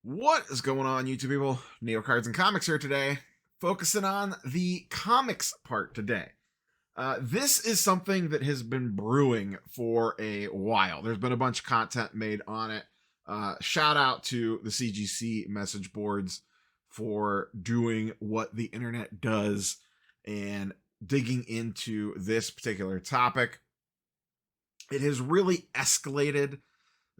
What is going on, YouTube people? Neo Cards and Comics here today, focusing on the comics part today. This is something that has been brewing for a while. There's been a bunch of content made on it. Shout out to the CGC message boards for doing what the internet does and digging into this particular topic. It has really escalated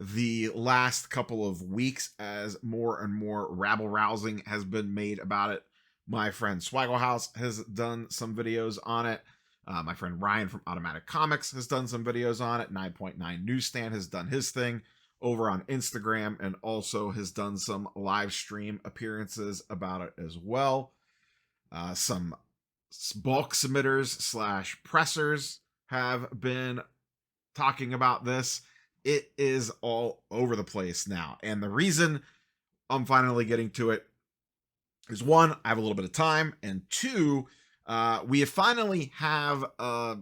the last couple of weeks as more and more rabble rousing has been made about it. My friend Swagglehouse has done some videos on it. My friend Ryan from Automatic Comics has done some videos on it. 9.9 Newsstand has done his thing over on Instagram and also has done some live stream appearances about it as well. Some bulk submitters / pressers have been talking about this. It is all over the place now. And the reason I'm finally getting to it is, one, I have a little bit of time, and two, we finally have, I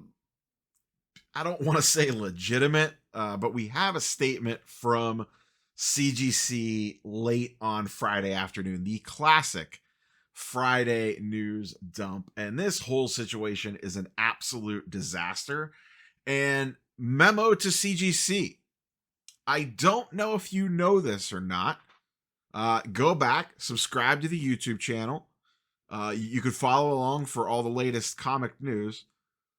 don't want to say legitimate, but we have a statement from CGC late on Friday afternoon, the classic Friday news dump. And this whole situation is an absolute disaster. And memo to CGC. I don't know if you know this or not. Go back, subscribe to the YouTube channel. You could follow along for all the latest comic news,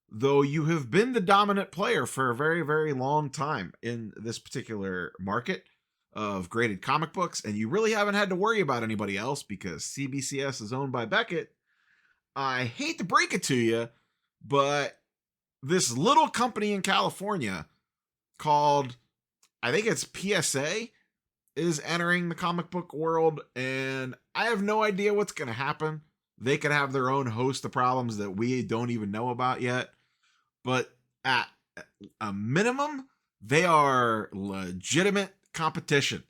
though you have been the dominant player for a very, very long time in this particular market of graded comic books, and you really haven't had to worry about anybody else because CBCS is owned by Beckett. I hate to break it to you, but this little company in California called, I think it's PSA, is entering the comic book world, and I have no idea what's going to happen. They could have their own host of problems that we don't even know about yet, but at a minimum, they are legitimate competition.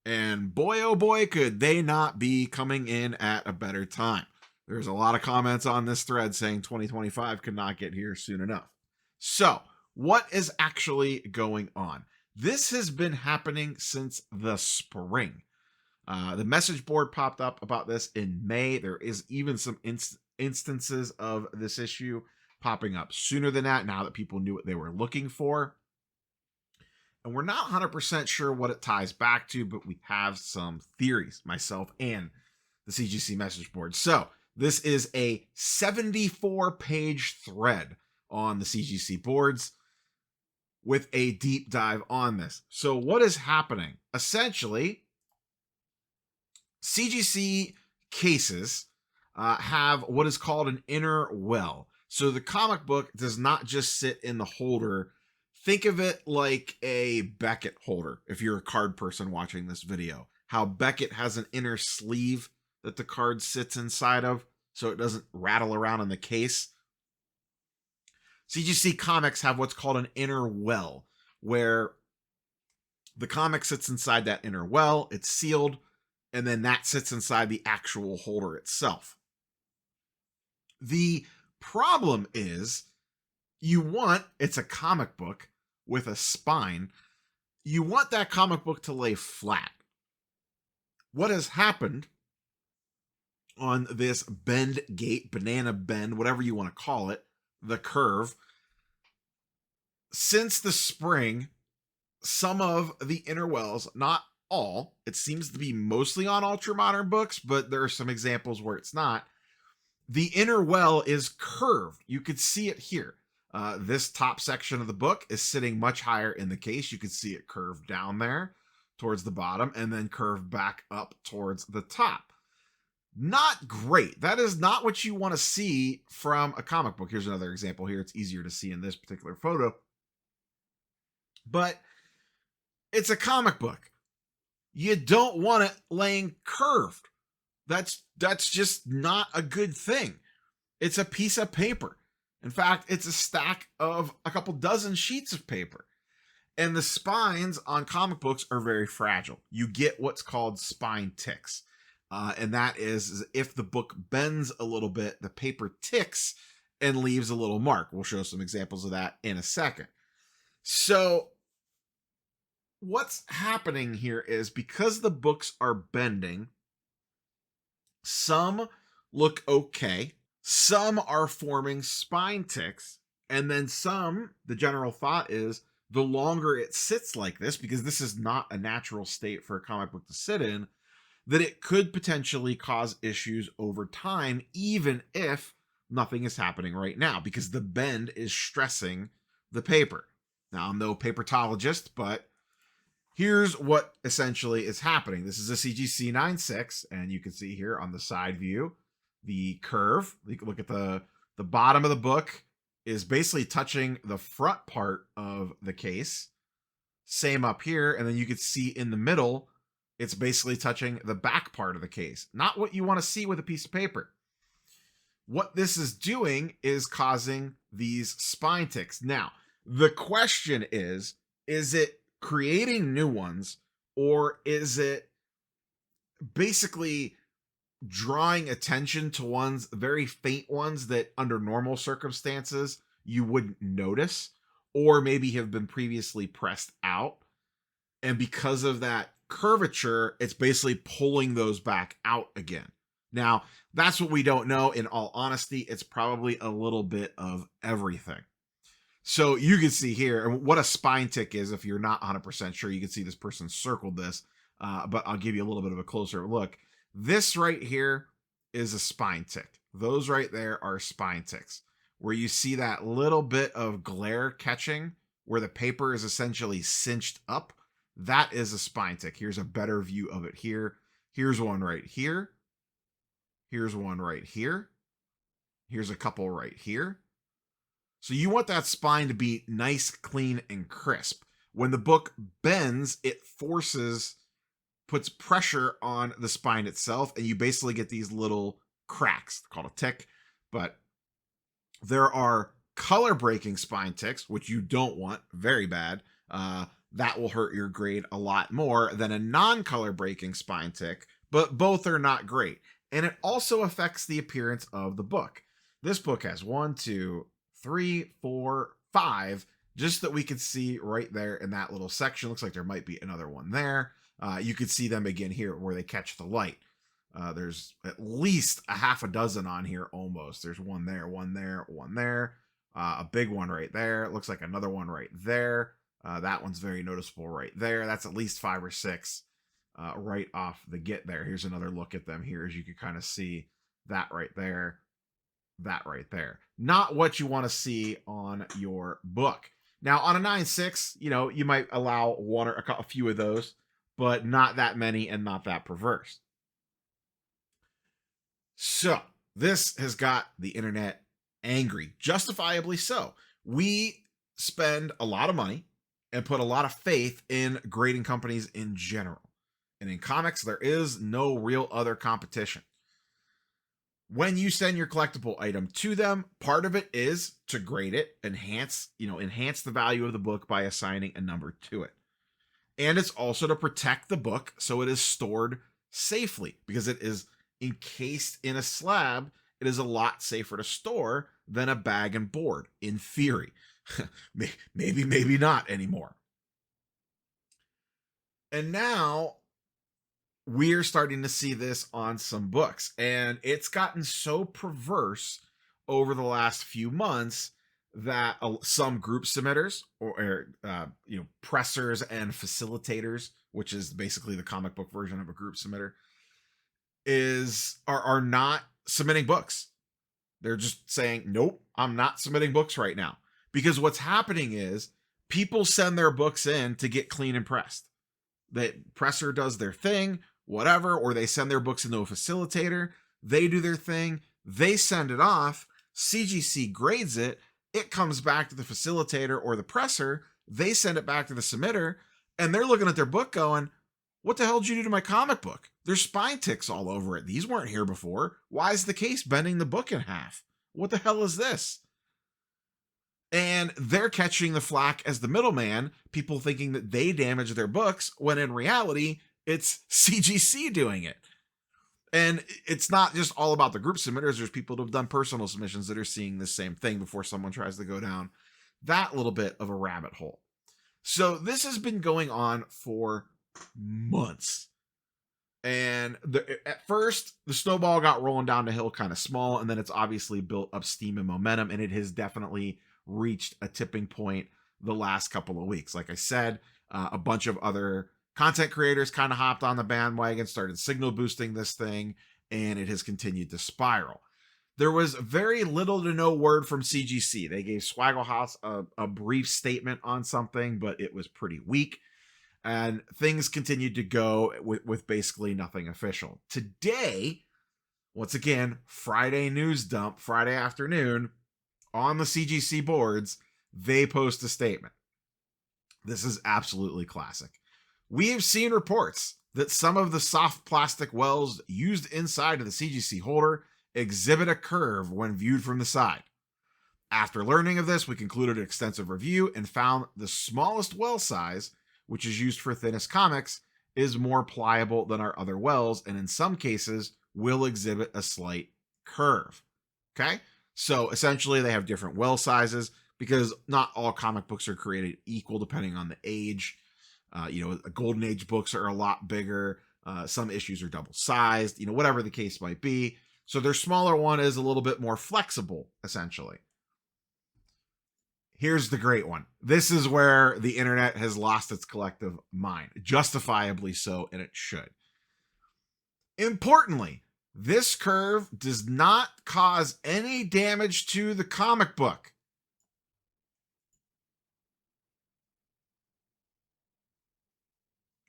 And boy, oh boy, could they not be coming in at a better time. There's a lot of comments on this thread saying 2025 could not get here soon enough. So, what is actually going on? This has been happening since the spring. The message board popped up about this in May. There is even some instances of this issue popping up sooner than that, now that people knew what they were looking for. And we're not 100% sure what it ties back to, but we have some theories, myself and the CGC message board. So this is a 74-page thread on the CGC boards with a deep dive on this. So what is happening? Essentially, CGC cases have what is called an inner well. So the comic book does not just sit in the holder. Think of it like a Beckett holder, if you're a card person watching this video. How Beckett has an inner sleeve that the card sits inside of so it doesn't rattle around in the case. CGC comics have what's called an inner well, where the comic sits inside that inner well, it's sealed, and then that sits inside the actual holder itself. The problem is, it's a comic book with a spine, you want that comic book to lay flat. What has happened on this bend gate, banana bend, whatever you want to call it, the curve, since the spring, some of the inner wells, not all, it seems to be mostly on ultra modern books, but there are some examples where it's not. The inner well is curved. You could see it here. This top section of the book is sitting much higher in the case. You can see it curved down there towards the bottom and then curved back up towards the top. Not great. That is not what you want to see from a comic book. Here's another example here. It's easier to see in this particular photo. But it's a comic book. You don't want it laying curved. That's just not a good thing. It's a piece of paper. In fact, it's a stack of a couple dozen sheets of paper. And the spines on comic books are very fragile. You get what's called spine ticks. And that is if the book bends a little bit, the paper ticks and leaves a little mark. We'll show some examples of that in a second. So what's happening here is because the books are bending, some look okay, some are forming spine ticks, and then some, the general thought is, the longer it sits like this, because this is not a natural state for a comic book to sit in, that it could potentially cause issues over time, even if nothing is happening right now, because the bend is stressing the paper. Now, I'm no papertologist, but here's what essentially is happening. This is a CGC 9.6, and you can see here on the side view, the curve. You can look at the bottom of the book is basically touching the front part of the case. Same up here, and then you can see in the middle, it's basically touching the back part of the case. Not what you want to see with a piece of paper. What this is doing is causing these spine ticks. Now, the question is it creating new ones, or is it basically drawing attention to ones, very faint ones that under normal circumstances you wouldn't notice, or maybe have been previously pressed out, and because of that curvature, it's basically pulling those back out again. Now, that's what we don't know. In all honesty, it's probably a little bit of everything. So you can see here what a spine tick is. If you're not 100% sure, you can see this person circled this, but I'll give you a little bit of a closer look. This right here is a spine tick. Those right there are spine ticks, where you see that little bit of glare catching where the paper is essentially cinched up. That is a spine tick. Here's a better view of it here. Here's one right here. Here's one right here. Here's a couple right here. So you want that spine to be nice, clean, and crisp. When the book bends, it puts pressure on the spine itself, and you basically get these little cracks. They're called a tick, but there are color breaking spine ticks, which you don't want, very bad. That will hurt your grade a lot more than a non-color breaking spine tick, but both are not great. And it also affects the appearance of the book. This book has 1, 2, 3, 4, 5, just that we can see right there in that little section. Looks like there might be another one there. You can see them again here where they catch the light. There's at least a half a dozen on here almost. There's one there, one there, one there. A big one right there. It looks like another one right there. That one's very noticeable right there. That's at least 5 or 6 right off the get there. Here's another look at them here, as you can kind of see that right there, that right there. Not what you want to see on your book. Now, on a 9.6, you might allow one or a few of those, but not that many and not that perverse. So this has got the internet angry, justifiably so. We spend a lot of money and put a lot of faith in grading companies in general. And in comics, there is no real other competition. When you send your collectible item to them, part of it is to grade it, enhance the value of the book by assigning a number to it. And it's also to protect the book so it is stored safely, because it is encased in a slab. It is a lot safer to store than a bag and board, in theory. maybe not anymore. And now we're starting to see this on some books, and it's gotten so perverse over the last few months that some group submitters or pressers and facilitators, which is basically the comic book version of a group submitter, are not submitting books. They're just saying, nope, I'm not submitting books right now. Because what's happening is people send their books in to get clean and pressed. The presser does their thing, whatever, or they send their books into a facilitator. They do their thing. They send it off. CGC grades it. It comes back to the facilitator or the presser. They send it back to the submitter, and they're looking at their book going, what the hell did you do to my comic book? There's spine ticks all over it. These weren't here before. Why is the case bending the book in half? What the hell is this? And they're catching the flack as the middleman, people thinking that they damaged their books, when in reality, it's CGC doing it. And it's not just all about the group submitters. There's people who have done personal submissions that are seeing the same thing before someone tries to go down that little bit of a rabbit hole. So this has been going on for months. And at first, the snowball got rolling down the hill kind of small, and then it's obviously built up steam and momentum, and it has definitely reached a tipping point the last couple of weeks. Like I said, a bunch of other content creators kind of hopped on the bandwagon, started signal boosting this thing, and it has continued to spiral. There was very little to no word from CGC. They gave Swaggle House a brief statement on something, but it was pretty weak. And things continued to go with basically nothing official. Today, once again, Friday news dump, Friday afternoon, on the CGC boards, they post a statement. This is absolutely classic. We have seen reports that some of the soft plastic wells used inside of the CGC holder exhibit a curve when viewed from the side. After learning of this, we concluded an extensive review and found the smallest well size, which is used for thinnest comics, is more pliable than our other wells, and in some cases will exhibit a slight curve. Okay? So essentially they have different well sizes because not all comic books are created equal depending on the age. Golden Age books are a lot bigger. Some issues are double sized, whatever the case might be. So their smaller one is a little bit more flexible, essentially. Here's the great one. This is where the internet has lost its collective mind, justifiably so, and it should. Importantly, this curve does not cause any damage to the comic book.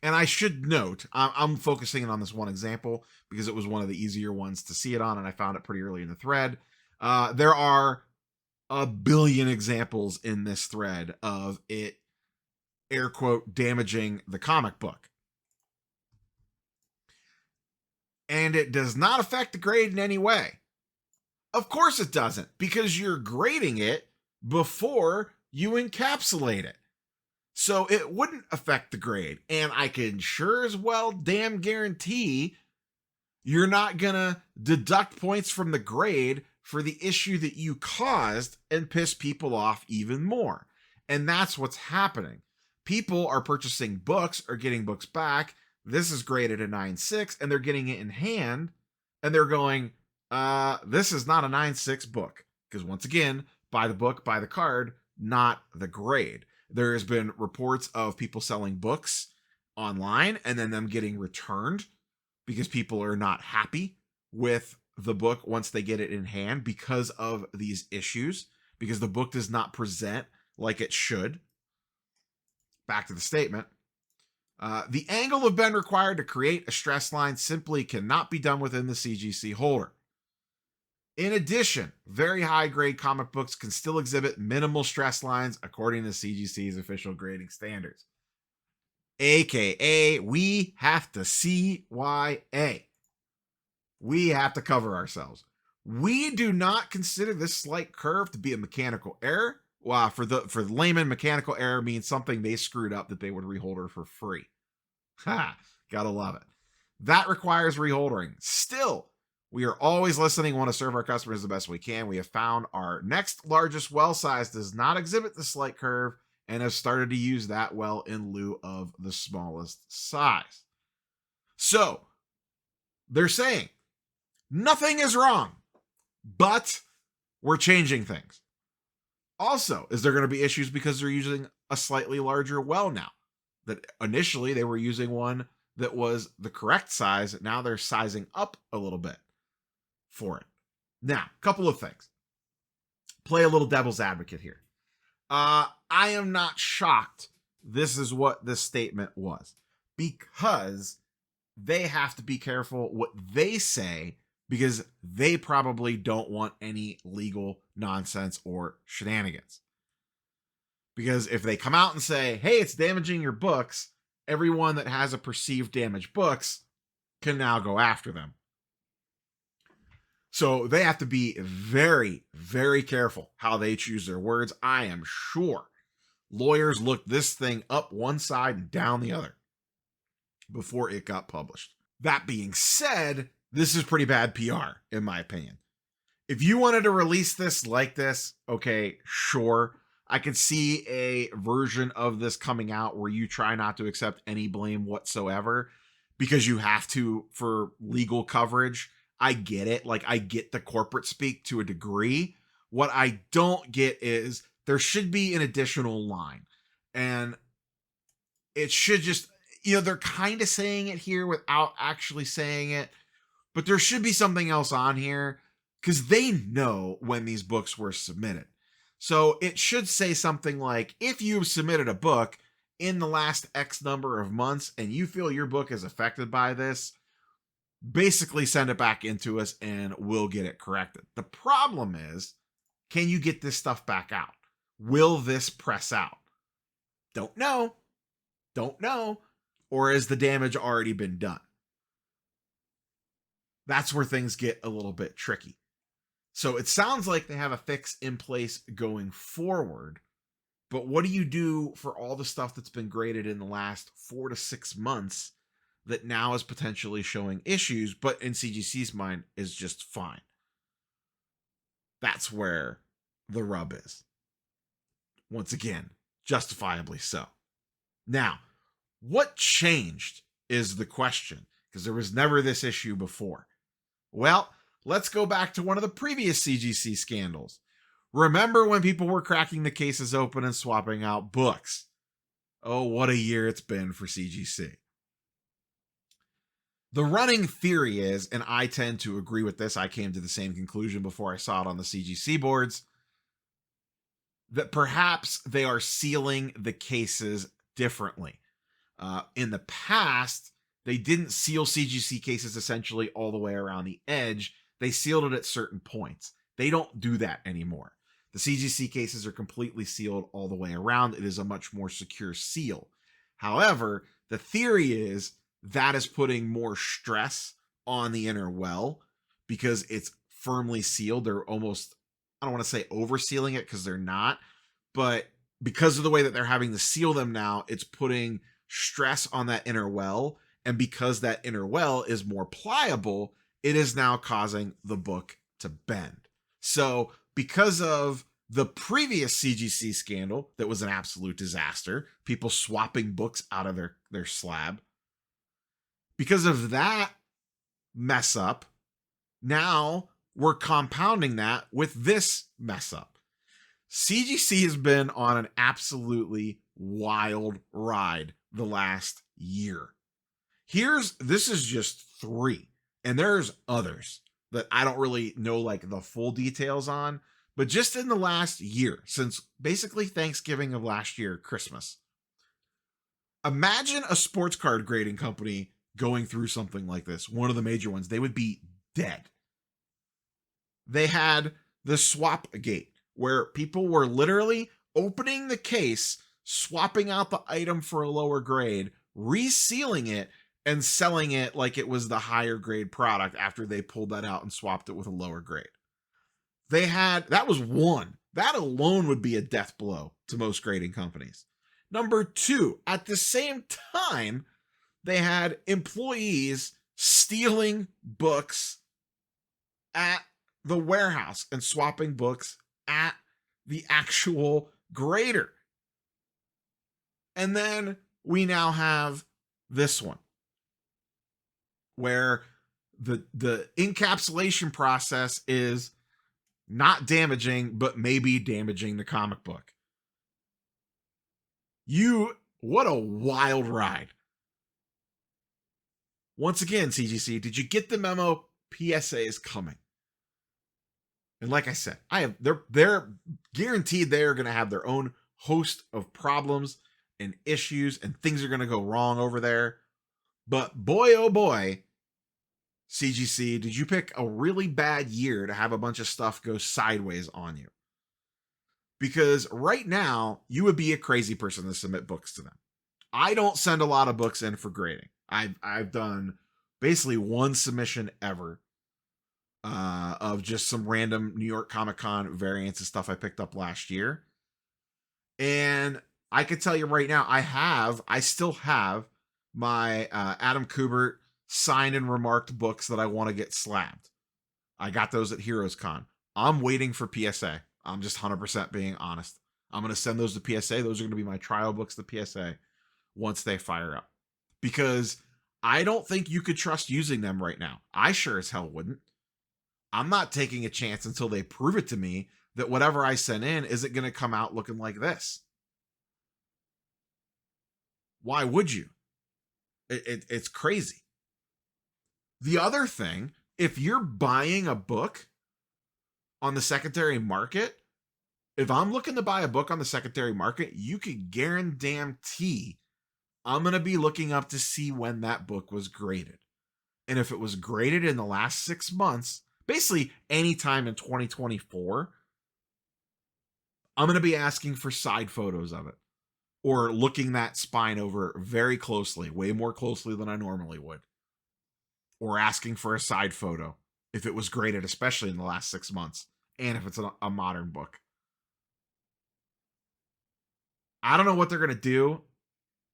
And I should note, I'm focusing on this one example because it was one of the easier ones to see it on, and I found it pretty early in the thread. There are a billion examples in this thread of it, air quote, damaging the comic book. And it does not affect the grade in any way. Of course it doesn't, because you're grading it before you encapsulate it. So it wouldn't affect the grade. And I can sure as well damn guarantee you're not gonna deduct points from the grade for the issue that you caused and piss people off even more. And that's what's happening. People are purchasing books or getting books back. This is graded a 9.6 and they're getting it in hand and they're going, this is not a 9.6 book. Because once again, buy the book, buy the card, not the grade. There has been reports of people selling books online and then them getting returned because people are not happy with the book once they get it in hand because of these issues, because the book does not present like it should. Back to the statement. The angle of bend required to create a stress line simply cannot be done within the CGC holder. In addition, very high grade comic books can still exhibit minimal stress lines according to CGC's official grading standards. AKA, we have to CYA. We have to cover ourselves. We do not consider this slight curve to be a mechanical error. Well, for the layman, mechanical error means something they screwed up that they would reholder for free. Ha! Gotta love it. That requires reholdering. Still, we are always listening, want to serve our customers the best we can. We have found our next largest well size does not exhibit the slight curve and have started to use that well in lieu of the smallest size. So, they're saying, nothing is wrong, but we're changing things. Also, is there going to be issues because they're using a slightly larger well now? That initially they were using one that was the correct size. Now they're sizing up a little bit for it. Now, a couple of things. Play a little devil's advocate here. I am not shocked this is what this statement was, because they have to be careful what they say, because they probably don't want any legal nonsense or shenanigans. Because if they come out and say, hey, it's damaging your books, everyone that has a perceived damaged books can now go after them. So they have to be very, very careful how they choose their words. I am sure lawyers looked this thing up one side and down the other before it got published. That being said, this is pretty bad PR, in my opinion. If you wanted to release this like this, okay, sure. I could see a version of this coming out where you try not to accept any blame whatsoever because you have to for legal coverage. I get it. Like, I get the corporate speak to a degree. What I don't get is there should be an additional line. And it should just, they're kind of saying it here without actually saying it. But there should be something else on here because they know when these books were submitted. So it should say something like, if you've submitted a book in the last X number of months and you feel your book is affected by this, basically send it back into us and we'll get it corrected. The problem is, can you get this stuff back out? Will this press out? Don't know. Or has the damage already been done? That's where things get a little bit tricky. So it sounds like they have a fix in place going forward, but what do you do for all the stuff that's been graded in the last 4 to 6 months that now is potentially showing issues, but in CGC's mind is just fine? That's where the rub is. Once again, justifiably so. Now, what changed is the question, because there was never this issue before. Well, let's go back to one of the previous CGC scandals. Remember when people were cracking the cases open and swapping out books? Oh, what a year it's been for CGC. The running theory is, and I tend to agree with this, I came to the same conclusion before I saw it on the CGC boards, that perhaps they are sealing the cases differently. In the past, they didn't seal CGC cases essentially all the way around the edge. They sealed it at certain points. They don't do that anymore. The CGC cases are completely sealed all the way around. It is a much more secure seal. However, the theory is that is putting more stress on the inner well because it's firmly sealed. They're almost, I don't want to say over sealing it because they're not, but because of the way that they're having to seal them now, it's putting stress on that inner well. And because that inner well is more pliable, it is now causing the book to bend. So because of the previous CGC scandal that was an absolute disaster, people swapping books out of their slab, because of that mess up, now we're compounding that with this mess up. CGC has been on an absolutely wild ride the last year. This is just 3, and there's others that I don't really know like the full details on, but just in the last year, since basically Thanksgiving of last year, Christmas, imagine a sports card grading company going through something like this, one of the major ones. They would be dead. They had the swap gate where people were literally opening the case, swapping out the item for a lower grade, resealing it, and selling it like it was the higher grade product after they pulled that out and swapped it with a lower grade. That was one. That alone would be a death blow to most grading companies. Number 2, at the same time, they had employees stealing books at the warehouse and swapping books at the actual grader. And then we now have this one where the encapsulation process is not damaging, but maybe damaging the comic book. What a wild ride. Once again, CGC, did you get the memo? PSA is coming. And like I said, they're guaranteed they are going to have their own host of problems and issues, and things are going to go wrong over there. But boy, oh boy, CGC, did you pick a really bad year to have a bunch of stuff go sideways on you? Because right now, you would be a crazy person to submit books to them. I don't send a lot of books in for grading. I've done basically one submission ever of just some random New York Comic Con variants and stuff I picked up last year. And I could tell you right now, I still have my Adam Kubert signed and remarked books that I want to get slabbed. I got those at Heroes Con. I'm waiting for PSA. I'm just 100% being honest. I'm going to send those to PSA. Those are going to be my trial books to PSA once they fire up. Because I don't think you could trust using them right now. I sure as hell wouldn't. I'm not taking a chance until they prove it to me that whatever I sent in isn't going to come out looking like this. Why would you? It's crazy. The other thing, if you're buying a book on the secondary market, if I'm looking to buy a book on the secondary market, you could guarantee I'm going to be looking up to see when that book was graded. And if it was graded in the last 6 months, basically anytime in 2024, I'm going to be asking for side photos of it or looking that spine over very closely, way more closely than I normally would, or asking for a side photo if it was graded, especially in the last 6 months, and if it's a modern book. I don't know what they're going to do.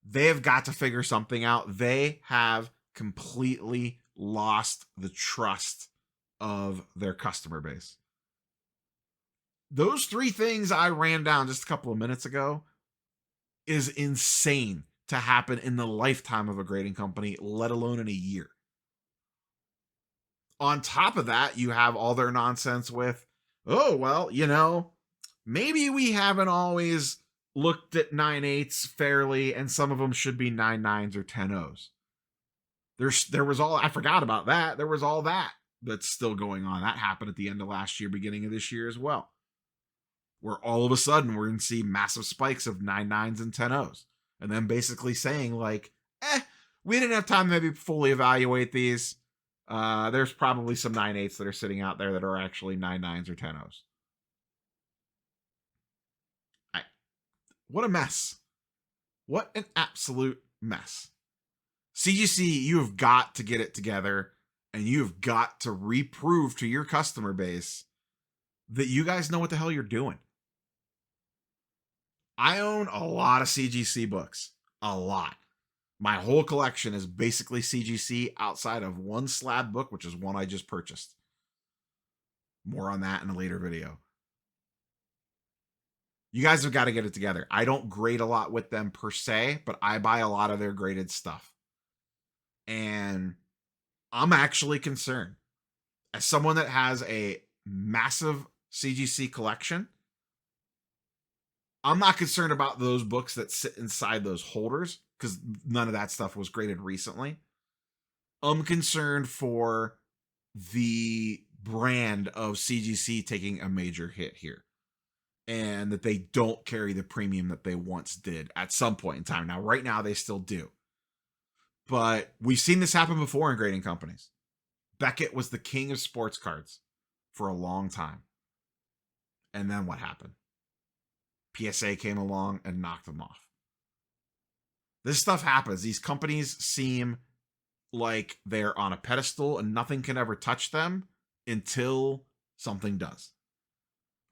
They have got to figure something out. They have completely lost the trust of their customer base. Those 3 things I ran down just a couple of minutes ago is insane to happen in the lifetime of a grading company, let alone in a year. On top of that, you have all their nonsense with, oh, well, maybe we haven't always looked at 9/8s fairly, and some of them should be 9/9s or 10/0s. There was all, I forgot about that. There was all that's still going on. That happened at the end of last year, beginning of this year as well, where all of a sudden we're going to see massive spikes of 9/9s and 10/0s. And then basically saying like, we didn't have time to maybe fully evaluate these. There's probably some 9/8s that are sitting out there that are actually 9/9s or 10/0s. What a mess. What an absolute mess. CGC, you have got to get it together, and you have got to reprove to your customer base that you guys know what the hell you're doing. I own a lot of CGC books. A lot. My whole collection is basically CGC outside of one slab book, which is one I just purchased. More on that in a later video. You guys have got to get it together. I don't grade a lot with them per se, but I buy a lot of their graded stuff. And I'm actually concerned. As someone that has a massive CGC collection, I'm not concerned about those books that sit inside those holders because none of that stuff was graded recently. I'm concerned for the brand of CGC taking a major hit here, and that they don't carry the premium that they once did at some point in time. Now, right now, they still do. But we've seen this happen before in grading companies. Beckett was the king of sports cards for a long time. And then what happened? PSA came along and knocked them off. This stuff happens. These companies seem like they're on a pedestal and nothing can ever touch them until something does.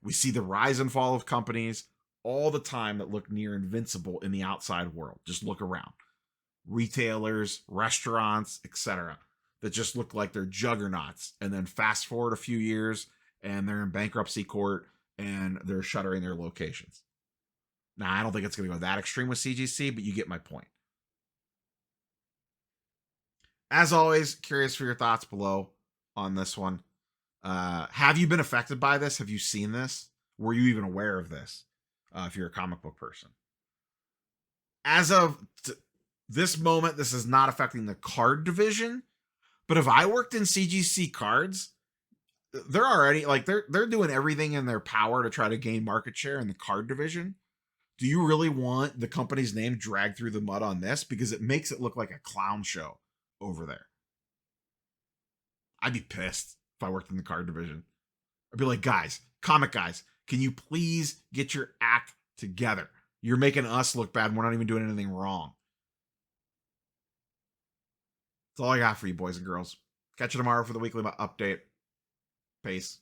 We see the rise and fall of companies all the time that look near invincible in the outside world. Just look around. Retailers, restaurants, etc., that just look like they're juggernauts. And then fast forward a few years and they're in bankruptcy court and they're shuttering their locations. Now, I don't think it's going to go that extreme with CGC, but you get my point. As always, curious for your thoughts below on this one. Have you been affected by this? Have you seen this? Were you even aware of this? If you're a comic book person. As of this moment, this is not affecting the card division. But if I worked in CGC cards, they're already like they're doing everything in their power to try to gain market share in the card division. Do you really want the company's name dragged through the mud on this? Because it makes it look like a clown show over there. I'd be pissed if I worked in the card division. I'd be like, guys, comic guys, can you please get your act together? You're making us look bad. And we're not even doing anything wrong. That's all I got for you, boys and girls. Catch you tomorrow for the weekly update. Peace.